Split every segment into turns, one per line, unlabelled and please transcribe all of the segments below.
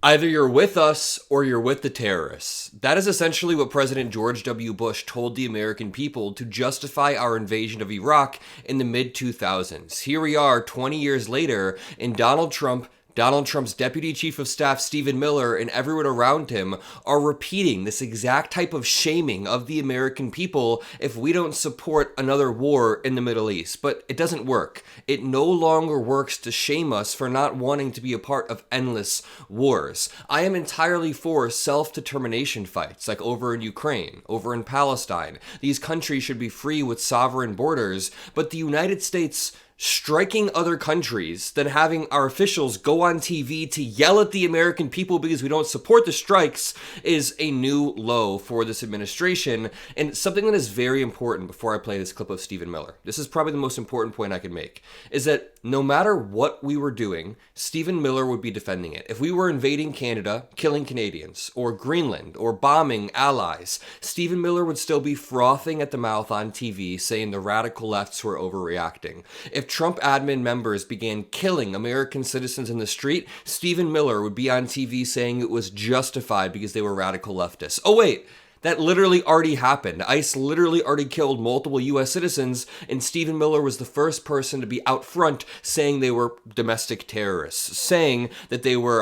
Either you're with us or you're with the terrorists. That is essentially what President George W. Bush told the American people to justify our invasion of Iraq in the mid-2000s. Here we are 20 years later, and Donald Trump's Deputy Chief of Staff, Stephen Miller, and everyone around him are repeating this exact type of shaming of the American people if we don't support another war in the Middle East. But it doesn't work. It no longer works to shame us for not wanting to be a part of endless wars. I am entirely for self-determination fights, like over in Ukraine, over in Palestine. These countries should be free with sovereign borders, but the United States striking other countries, then having our officials go on TV to yell at the American people because we don't support the strikes is a new low for this administration, and something that is very important before I play this clip of Stephen Miller. This is probably the most important point I can make, is that no matter what we were doing, Stephen Miller would be defending it. If we were invading Canada, killing Canadians, or Greenland, or bombing allies, Stephen Miller would still be frothing at the mouth on TV saying the radical lefts were overreacting. If Trump admin members began killing American citizens in the street, Stephen Miller would be on TV saying it was justified because they were radical leftists. Oh wait, that literally already happened. ICE literally already killed multiple US citizens, and Stephen Miller was the first person to be out front saying they were domestic terrorists, saying that they were,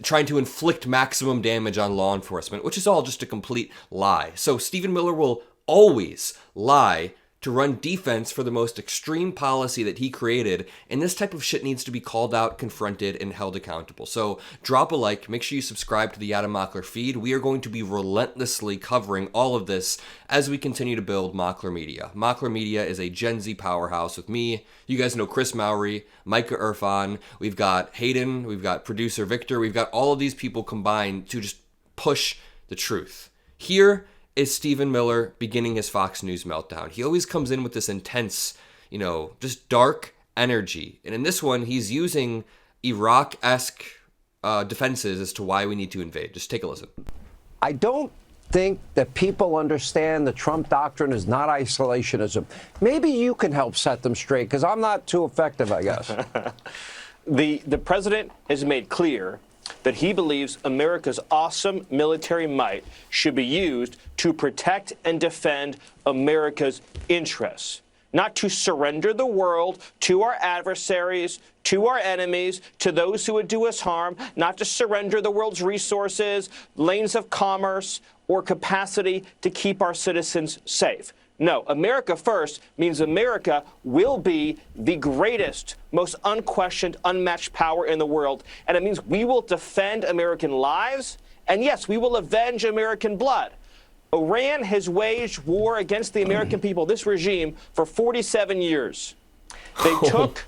trying to inflict maximum damage on law enforcement, which is all just a complete lie. So Stephen Miller will always lie to run defense for the most extreme policy that he created, and this type of shit needs to be called out, confronted, and held accountable. So drop a like, make sure you subscribe to the Adam Mockler feed. We are going to be relentlessly covering all of this as we continue to build Mockler Media. Mockler Media is a Gen Z powerhouse with me. You guys know Chris Mowry, Micah Irfan, we've got Hayden, we've got producer Victor, we've got all of these people combined to just push the truth. Here is Stephen Miller beginning his Fox News meltdown. He always comes in with this intense, just dark energy. And in this one, he's using Iraq-esque defenses as to why we need to invade. Just take a listen.
I don't think that people understand the Trump doctrine is not isolationism. Maybe you can help set them straight, because I'm not too effective, I guess.
The president has made clear that he believes America's awesome military might should be used to protect and defend America's interests, not to surrender the world to our adversaries, to our enemies, to those who would do us harm, not to surrender the world's resources, lanes of commerce, or capacity to keep our citizens safe. No, America first means America will be the greatest, most unquestioned, unmatched power in the world. And it means we will defend American lives. And yes, we will avenge American blood. Iran has waged war against the American people, this regime, for 47 years. They took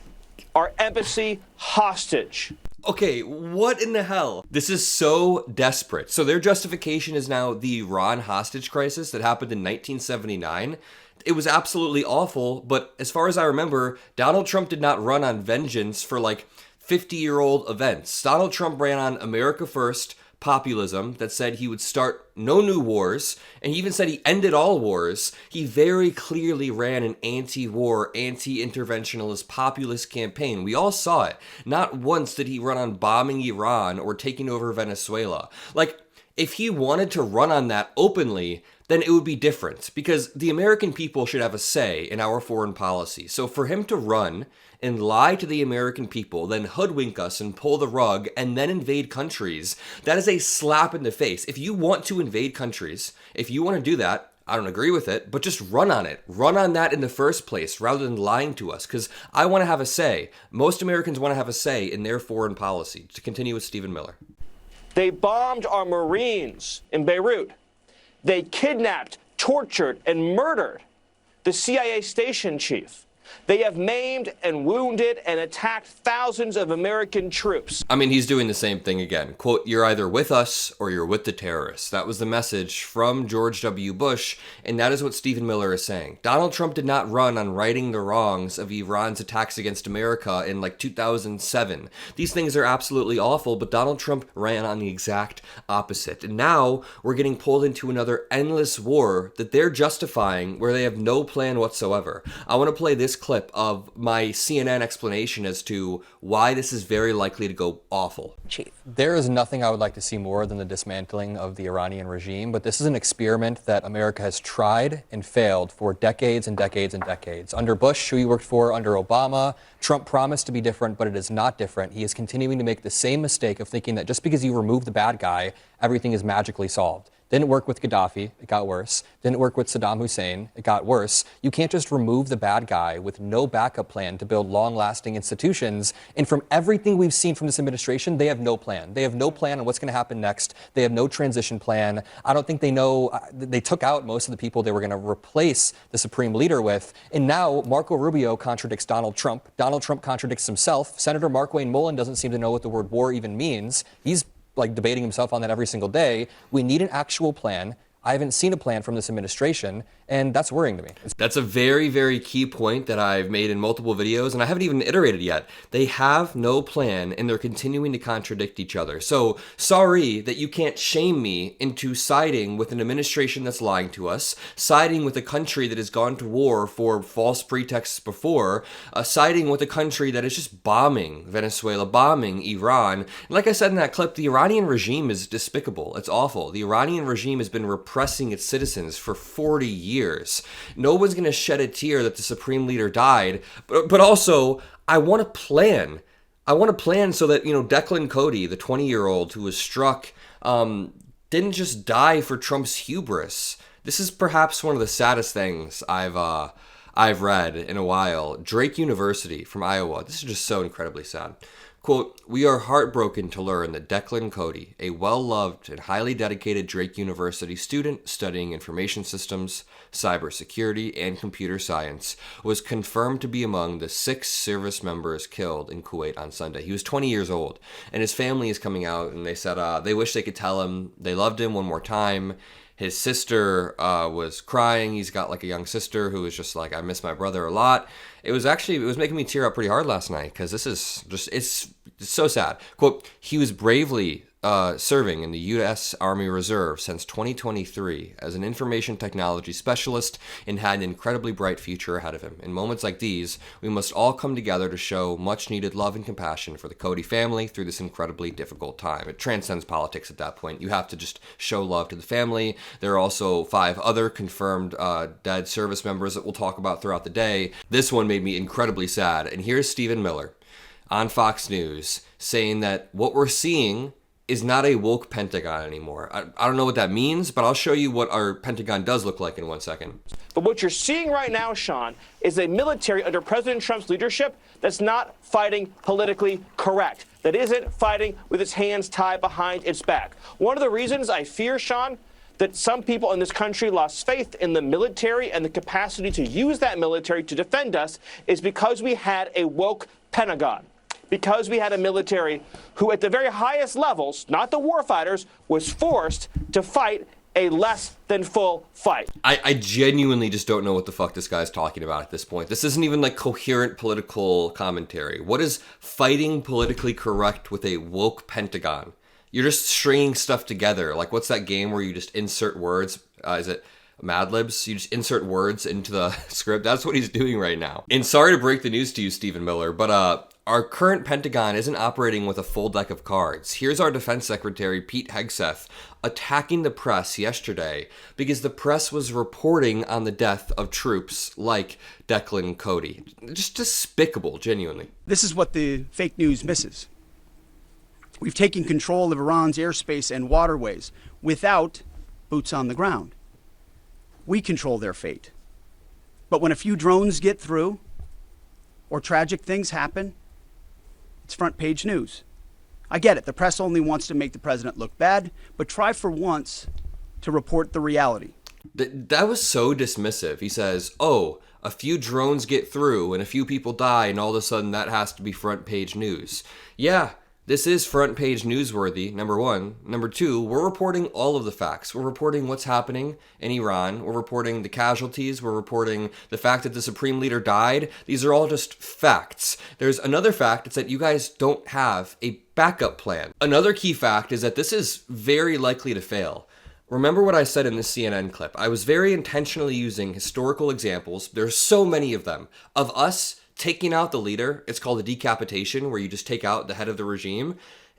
our embassy hostage.
Okay, what in the hell? This is so desperate. So their justification is now the Iran hostage crisis that happened in 1979. It was absolutely awful, but as far as I remember, Donald Trump did not run on vengeance for like 50-year-old events. Donald Trump ran on America First populism that said he would start no new wars, and he even said he ended all wars. He very clearly ran an anti-war, anti-interventionalist populist campaign. We all saw it. Not once did he run on bombing Iran or taking over Venezuela. Like, if he wanted to run on that openly, then it would be different, because the American people should have a say in our foreign policy. So for him to run and lie to the American people, then hoodwink us and pull the rug and then invade countries, that is a slap in the face. If you want to invade countries, if you want to do that, I don't agree with it, but just run on it. Run on that in the first place rather than lying to us, because I want to have a say. Most Americans want to have a say in their foreign policy. To continue with Stephen Miller.
They bombed our Marines in Beirut. They kidnapped, tortured, and murdered the CIA station chief. They have maimed and wounded and attacked thousands of American troops.
I mean, he's doing the same thing again. Quote, "You're either with us or you're with the terrorists." That was the message from George W. Bush, and that is what Stephen Miller is saying. Donald Trump did not run on righting the wrongs of Iran's attacks against America in like 2007. These things are absolutely awful, but Donald Trump ran on the exact opposite. And now we're getting pulled into another endless war that they're justifying where they have no plan whatsoever. I want to play this clip of my CNN explanation as to why this is very likely to go awful.
Chief.
There is nothing I would like to see more than the dismantling of the Iranian regime, but this is an experiment that America has tried and failed for decades and decades and decades. Under Bush, who he worked for, under Obama, Trump promised to be different, but it is not different. He is continuing to make the same mistake of thinking that just because you remove the bad guy, everything is magically solved. Didn't work with Gaddafi, it got worse. Didn't work with Saddam Hussein, it got worse. You can't just remove the bad guy with no backup plan to build long-lasting institutions. And from everything we've seen from this administration, they have no plan. They have no plan on what's going to happen next. They have no transition plan. I don't think they know. They took out most of the people they were going to replace the supreme leader with. And now Marco Rubio contradicts Donald Trump. Donald Trump contradicts himself. Senator Mark Wayne Mullen doesn't seem to know what the word war even means. He's like debating himself on that every single day. We need an actual plan. I haven't seen a plan from this administration, and that's worrying to me.
That's a very, very key point that I've made in multiple videos, and I haven't even iterated yet. They have no plan, and they're continuing to contradict each other. So, sorry that you can't shame me into siding with an administration that's lying to us, siding with a country that has gone to war for false pretexts before, siding with a country that is just bombing Venezuela, bombing Iran. And like I said in that clip, the Iranian regime is despicable. It's awful. The Iranian regime has been repressing its citizens for 40 years. No one's going to shed a tear that the supreme leader died, but also I want a plan. I want a plan so that, Declan Cody, the 20-year-old who was struck, didn't just die for Trump's hubris. This is perhaps one of the saddest things I've read in a while. Drake University from Iowa. This is just so incredibly sad. Quote, "We are heartbroken to learn that Declan Cody, a well-loved and highly dedicated Drake University student studying information systems, cybersecurity, and computer science, was confirmed to be among the 6 service members killed in Kuwait on Sunday." He was 20 years old, and his family is coming out, and they said they wish they could tell him they loved him one more time. His sister was crying. He's got like a young sister who was just like, "I miss my brother a lot." It was making me tear up pretty hard last night because this is just, it's so sad. Quote, "He was bravely serving in the U.S. Army Reserve since 2023 as an information technology specialist and had an incredibly bright future ahead of him. In moments like these, we must all come together to show much needed love and compassion for the Cody family through this incredibly difficult time." It transcends politics at that point. You have to just show love to the family. There are also 5 other confirmed dead service members that we'll talk about throughout the day. This one made me incredibly sad. And here's Stephen Miller on Fox News saying that what we're seeing is not a woke Pentagon anymore. I don't know what that means, but I'll show you what our Pentagon does look like in 1 second.
But what you're seeing right now, Sean, is a military under President Trump's leadership that's not fighting politically correct, that isn't fighting with its hands tied behind its back. One of the reasons I fear, Sean, that some people in this country lost faith in the military and the capacity to use that military to defend us is because we had a woke Pentagon. Because we had a military who, at the very highest levels, not the warfighters, was forced to fight a less than full fight.
I genuinely just don't know what the fuck this guy's talking about at this point. This isn't even like coherent political commentary. What is fighting politically correct with a woke Pentagon? You're just stringing stuff together. Like, what's that game where you just insert words? Is it Mad Libs? You just insert words into the script. That's what he's doing right now. And sorry to break the news to you, Stephen Miller, but our current Pentagon isn't operating with a full deck of cards. Here's our Defense Secretary, Pete Hegseth, attacking the press yesterday because the press was reporting on the death of troops like Declan Cody. Just despicable, genuinely.
This is what the fake news misses. We've taken control of Iran's airspace and waterways without boots on the ground. We control their fate. But when a few drones get through or tragic things happen, it's front page news. I get it. The press only wants to make the president look bad, but try for once to report the reality.
That was so dismissive. He says, "Oh, a few drones get through and a few people die, and all of a sudden that has to be front page news." Yeah, this is front page newsworthy, number one. Number two, we're reporting all of the facts. We're reporting what's happening in Iran. We're reporting the casualties. We're reporting the fact that the supreme leader died. These are all just facts. There's another fact. It's that you guys don't have a backup plan. Another key fact is that this is very likely to fail. remember what I said in this CNN clip. I was very intentionally using historical examples. There's so many of them, of us taking out the leader. It's called a decapitation, where you just take out the head of the regime,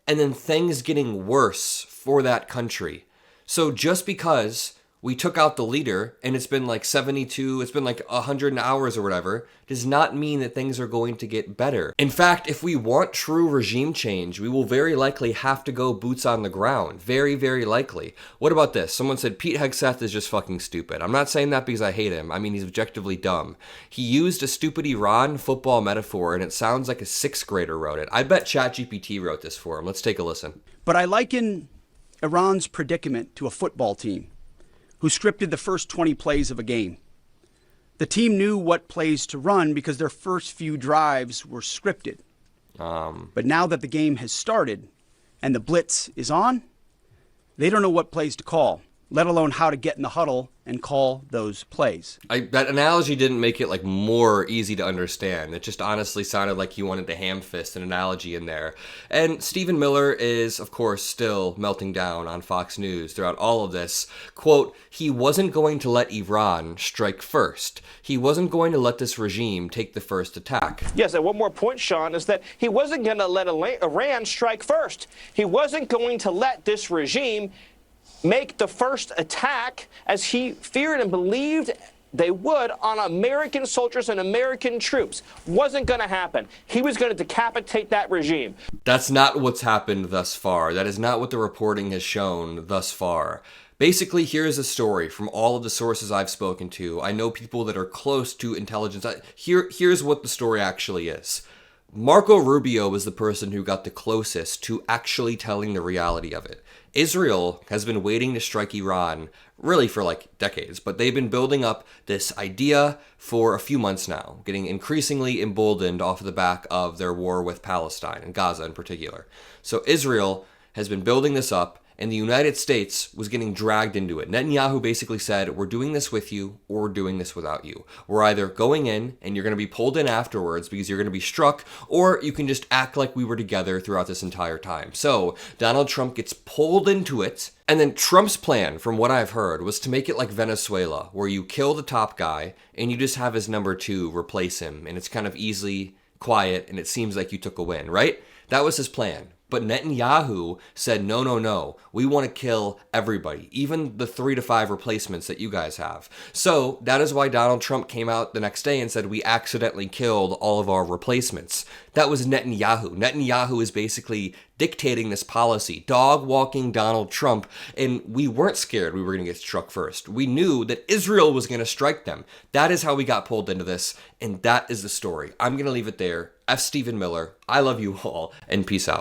and then things getting worse for that country. So just because we took out the leader and it's been like 100 hours or whatever, does not mean that things are going to get better. In fact, if we want true regime change, we will very likely have to go boots on the ground. Very, very likely. What about this? Someone said Pete Hegseth is just fucking stupid. I'm not saying that because I hate him. I mean, he's objectively dumb. He used a stupid Iran football metaphor and it sounds like a 6th grader wrote it. I bet ChatGPT wrote this for him. Let's take a listen.
But I liken Iran's predicament to a football team who scripted the first 20 plays of a game. The team knew what plays to run because their first few drives were scripted. But now that the game has started and the blitz is on, they don't know what plays to call, let alone how to get in the huddle and call those plays.
That analogy didn't make it like more easy to understand. It just honestly sounded like you wanted to ham fist an analogy in there. And Stephen Miller is, of course, still melting down on Fox News throughout all of this. Quote, he wasn't going to let Iran strike first. He wasn't going to let this regime take the first attack.
Yes, and one more point, Sean, is that he wasn't going to let Iran strike first. He wasn't going to let this regime make the first attack, as he feared and believed they would, on American soldiers and American troops. Wasn't going to happen. He was going to decapitate that regime.
That's not what's happened thus far. That is not what the reporting has shown thus far. Basically, here's a story from all of the sources I've spoken to. I know people that are close to intelligence. Here's what the story actually is. Marco Rubio was the person who got the closest to actually telling the reality of it. Israel has been waiting to strike Iran really for like decades, but they've been building up this idea for a few months now, getting increasingly emboldened off of the back of their war with Palestine and Gaza in particular. So Israel has been building this up, and the United States was getting dragged into it. Netanyahu basically said, we're doing this with you or we're doing this without you. We're either going in and you're going to be pulled in afterwards because you're going to be struck, or you can just act like we were together throughout this entire time. So Donald Trump gets pulled into it. And then Trump's plan, from what I've heard, was to make it like Venezuela, where you kill the top guy and you just have his number 2 replace him. And it's kind of easily quiet and it seems like you took a win, right? That was his plan. But Netanyahu said, no, we want to kill everybody, even the 3 to 5 replacements that you guys have. So that is why Donald Trump came out the next day and said, we accidentally killed all of our replacements. That was Netanyahu. Netanyahu is basically dictating this policy, dog-walking Donald Trump, and we weren't scared we were going to get struck first. We knew that Israel was going to strike them. That is how we got pulled into this, and that is the story. I'm going to leave it there. F. Stephen Miller. I love you all, and peace out.